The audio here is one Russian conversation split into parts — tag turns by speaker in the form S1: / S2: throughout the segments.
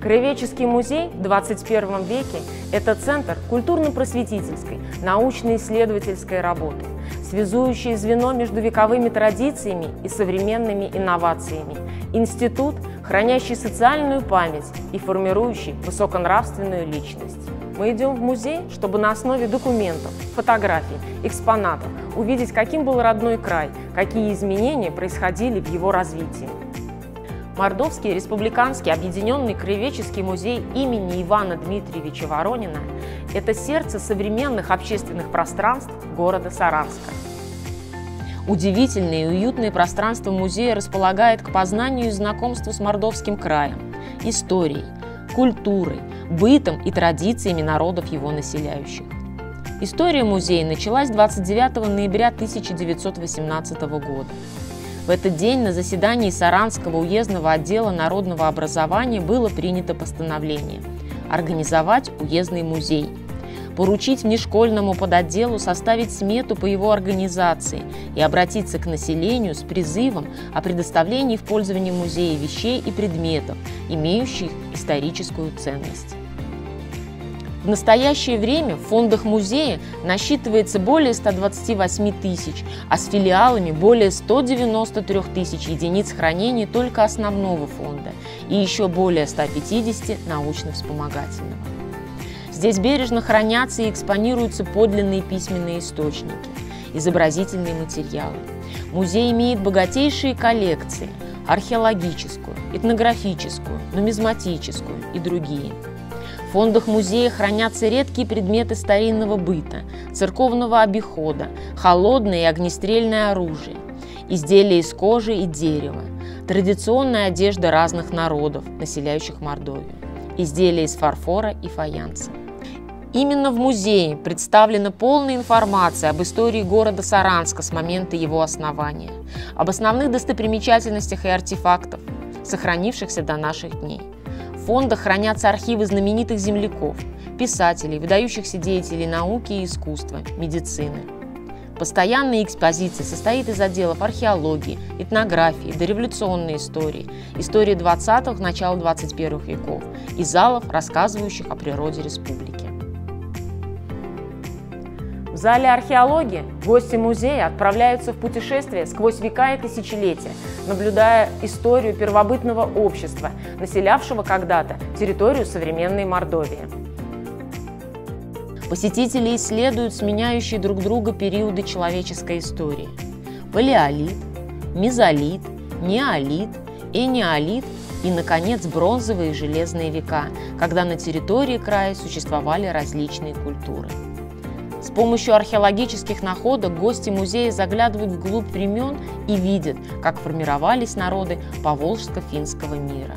S1: Краеведческий музей в 21 веке – это центр культурно-просветительской, научно-исследовательской работы, связующее звено между вековыми традициями и современными инновациями, институт, хранящий социальную память и формирующий высоконравственную личность. Мы идем в музей, чтобы на основе документов, фотографий, экспонатов увидеть, каким был родной край, какие изменения происходили в его развитии. Мордовский республиканский объединенный краеведческий музей имени Ивана Дмитриевича Воронина – это сердце современных общественных пространств города Саранска. Удивительное и уютное пространство музея располагает к познанию и знакомству с Мордовским краем, историей, культурой, бытом и традициями народов его населяющих. История музея началась 29 ноября 1918 года. В этот день на заседании Саранского уездного отдела народного образования было принято постановление организовать уездный музей, поручить внешкольному подотделу составить смету по его организации и обратиться к населению с призывом о предоставлении в пользование музея вещей и предметов, имеющих историческую ценность. В настоящее время в фондах музея насчитывается более 128 тысяч, а с филиалами более 193 тысяч единиц хранения только основного фонда и еще более 150 научно-вспомогательного. Здесь бережно хранятся и экспонируются подлинные письменные источники, изобразительные материалы. Музей имеет богатейшие коллекции – археологическую, этнографическую, нумизматическую и другие. В фондах музея хранятся редкие предметы старинного быта, церковного обихода, холодное и огнестрельное оружие, изделия из кожи и дерева, традиционная одежда разных народов, населяющих Мордовию, изделия из фарфора и фаянса. Именно в музее представлена полная информация об истории города Саранска с момента его основания, об основных достопримечательностях и артефактах, сохранившихся до наших дней. В фондах хранятся архивы знаменитых земляков, писателей, выдающихся деятелей науки и искусства, медицины. Постоянная экспозиция состоит из отделов археологии, этнографии, дореволюционной истории, истории 20-х, начала 21 веков и залов, рассказывающих о природе республики. В зале археологии гости музея отправляются в путешествие сквозь века и тысячелетия, наблюдая историю первобытного общества, населявшего когда-то территорию современной Мордовии. Посетители исследуют сменяющие друг друга периоды человеческой истории – палеолит, мезолит, неолит, энеолит и, наконец, бронзовые и железные века, когда на территории края существовали различные культуры. С помощью археологических находок гости музея заглядывают вглубь времен и видят, как формировались народы поволжско-финского мира.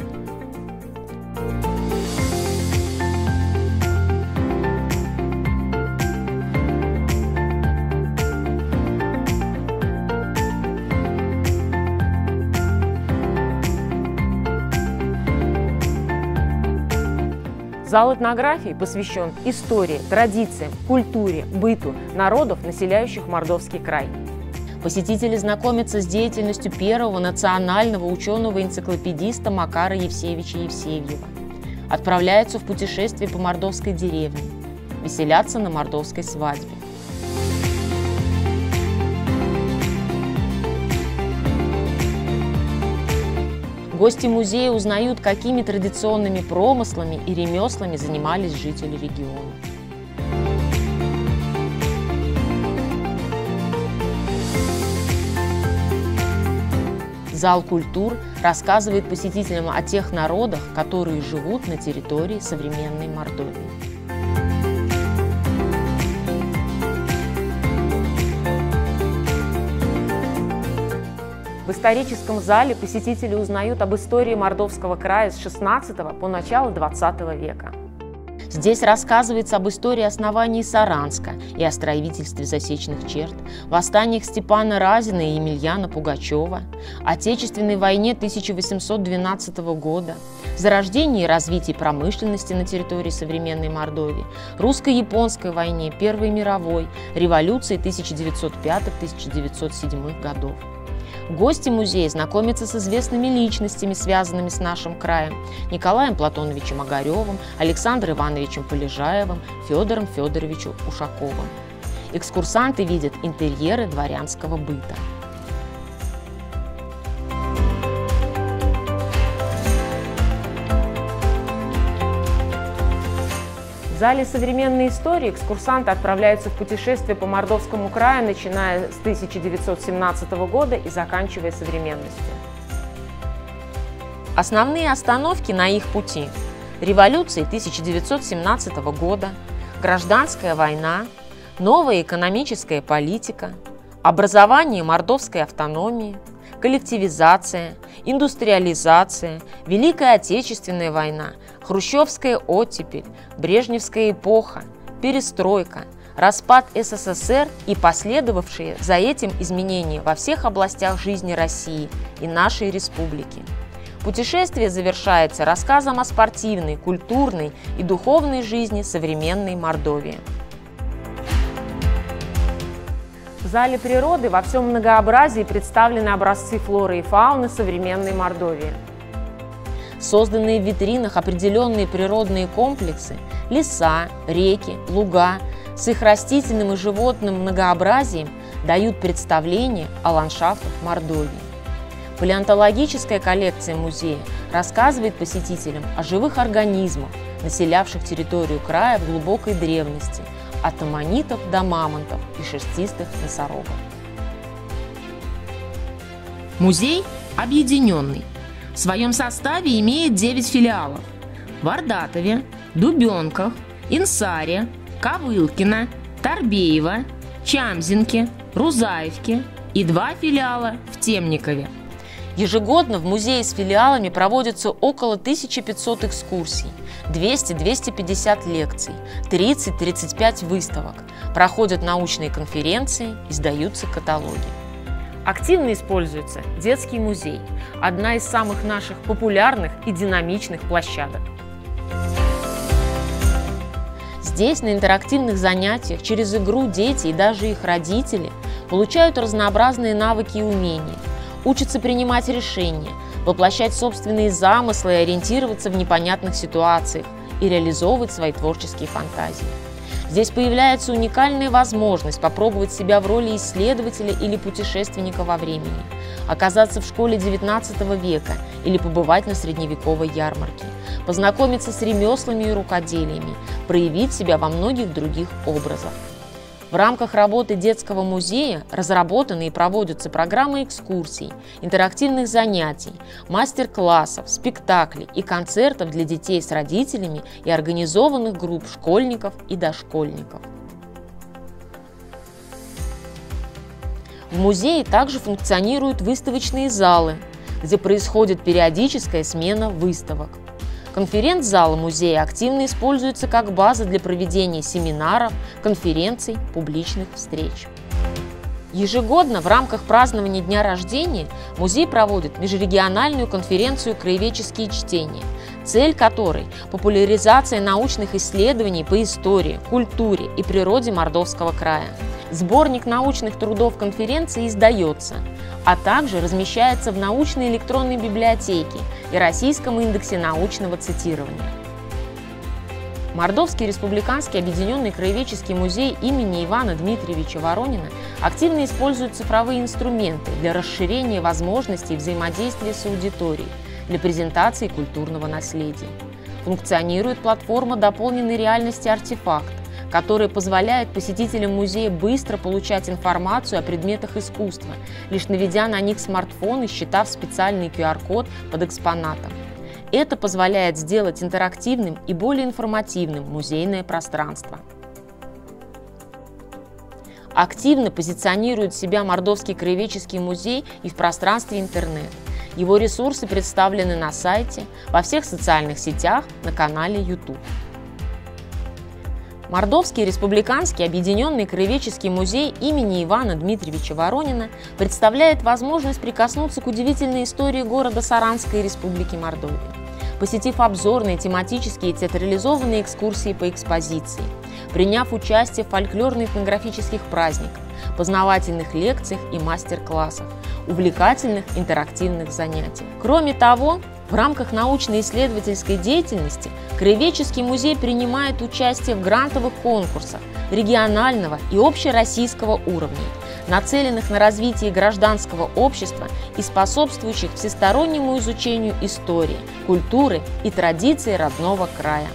S1: Зал этнографии посвящен истории, традициям, культуре, быту народов, населяющих Мордовский край. Посетители знакомятся с деятельностью первого национального ученого-энциклопедиста Макара Евсеевича Евсеева, отправляются в путешествие по мордовской деревне, веселятся на мордовской свадьбе. Гости музея узнают, какими традиционными промыслами и ремеслами занимались жители региона. Зал культур рассказывает посетителям о тех народах, которые живут на территории современной Мордовии. В историческом зале посетители узнают об истории Мордовского края с XVI по начало XX века. Здесь рассказывается об истории оснований Саранска и о строительстве засечных черт, восстаниях Степана Разина и Емельяна Пугачева, Отечественной войне 1812 года, зарождении и развитии промышленности на территории современной Мордовии, русско-японской войне, Первой мировой, революции 1905-1907 годов. Гости музея знакомятся с известными личностями, связанными с нашим краем: Николаем Платоновичем Огаревым, Александром Ивановичем Полежаевым, Федором Федоровичем Ушаковым. Экскурсанты видят интерьеры дворянского быта. В зале современной истории экскурсанты отправляются в путешествие по Мордовскому краю, начиная с 1917 года и заканчивая современностью. Основные остановки на их пути – революции 1917 года, гражданская война, новая экономическая политика, образование мордовской автономии, коллективизация, индустриализация, Великая Отечественная война, хрущевская оттепель, брежневская эпоха, перестройка, распад СССР и последовавшие за этим изменения во всех областях жизни России и нашей республики. Путешествие завершается рассказом о спортивной, культурной и духовной жизни современной Мордовии. В зале природы во всем многообразии представлены образцы флоры и фауны современной Мордовии. Созданные в витринах определенные природные комплексы, леса, реки, луга с их растительным и животным многообразием дают представление о ландшафтах Мордовии. Палеонтологическая коллекция музея рассказывает посетителям о живых организмах, населявших территорию края в глубокой древности, от аммонитов до мамонтов и шерстистых носорогов. Музей объединенный. В своем составе имеет 9 филиалов: в Ардатове, Дубенках, Инсаре, Ковылкино, Торбеево, Чамзинке, Рузаевке и 2 филиала в Темникове. Ежегодно в музее с филиалами проводится около 1500 экскурсий, 200-250 лекций, 30-35 выставок, проходят научные конференции, издаются каталоги. Активно используется детский музей, одна из самых наших популярных и динамичных площадок. Здесь на интерактивных занятиях через игру дети и даже их родители получают разнообразные навыки и умения, учатся принимать решения, воплощать собственные замыслы и ориентироваться в непонятных ситуациях и реализовывать свои творческие фантазии. Здесь появляется уникальная возможность попробовать себя в роли исследователя или путешественника во времени, оказаться в школе XIX века или побывать на средневековой ярмарке, познакомиться с ремеслами и рукоделиями, проявить себя во многих других образах. В рамках работы детского музея разработаны и проводятся программы экскурсий, интерактивных занятий, мастер-классов, спектаклей и концертов для детей с родителями и организованных групп школьников и дошкольников. В музее также функционируют выставочные залы, где происходит периодическая смена выставок. Конференц-зал музея активно используется как база для проведения семинаров, конференций, публичных встреч. Ежегодно в рамках празднования дня рождения музей проводит межрегиональную конференцию «Краеведческие чтения», цель которой – популяризация научных исследований по истории, культуре и природе Мордовского края. Сборник научных трудов конференции издается, а также размещается в научной электронной библиотеке и Российском индексе научного цитирования. Мордовский республиканский объединенный краеведческий музей имени Ивана Дмитриевича Воронина активно использует цифровые инструменты для расширения возможностей взаимодействия с аудиторией, для презентации культурного наследия. Функционирует платформа дополненной реальности «Артефакт», которая позволяет посетителям музея быстро получать информацию о предметах искусства, лишь наведя на них смартфон и считав специальный QR-код под экспонатом. Это позволяет сделать интерактивным и более информативным музейное пространство. Активно позиционирует себя Мордовский краеведческий музей и в пространстве интернет. Его ресурсы представлены на сайте, во всех социальных сетях, на канале YouTube. Мордовский республиканский объединенный краеведческий музей имени Ивана Дмитриевича Воронина представляет возможность прикоснуться к удивительной истории города Саранской республики Мордовия, посетив обзорные, тематические и театрализованные экскурсии по экспозиции, приняв участие в фольклорно-этнографических праздниках, познавательных лекциях и мастер-классах, увлекательных интерактивных занятиях. Кроме того, в рамках научно-исследовательской деятельности Краеведческий музей принимает участие в грантовых конкурсах регионального и общероссийского уровней, нацеленных на развитие гражданского общества и способствующих всестороннему изучению истории, культуры и традиций родного края.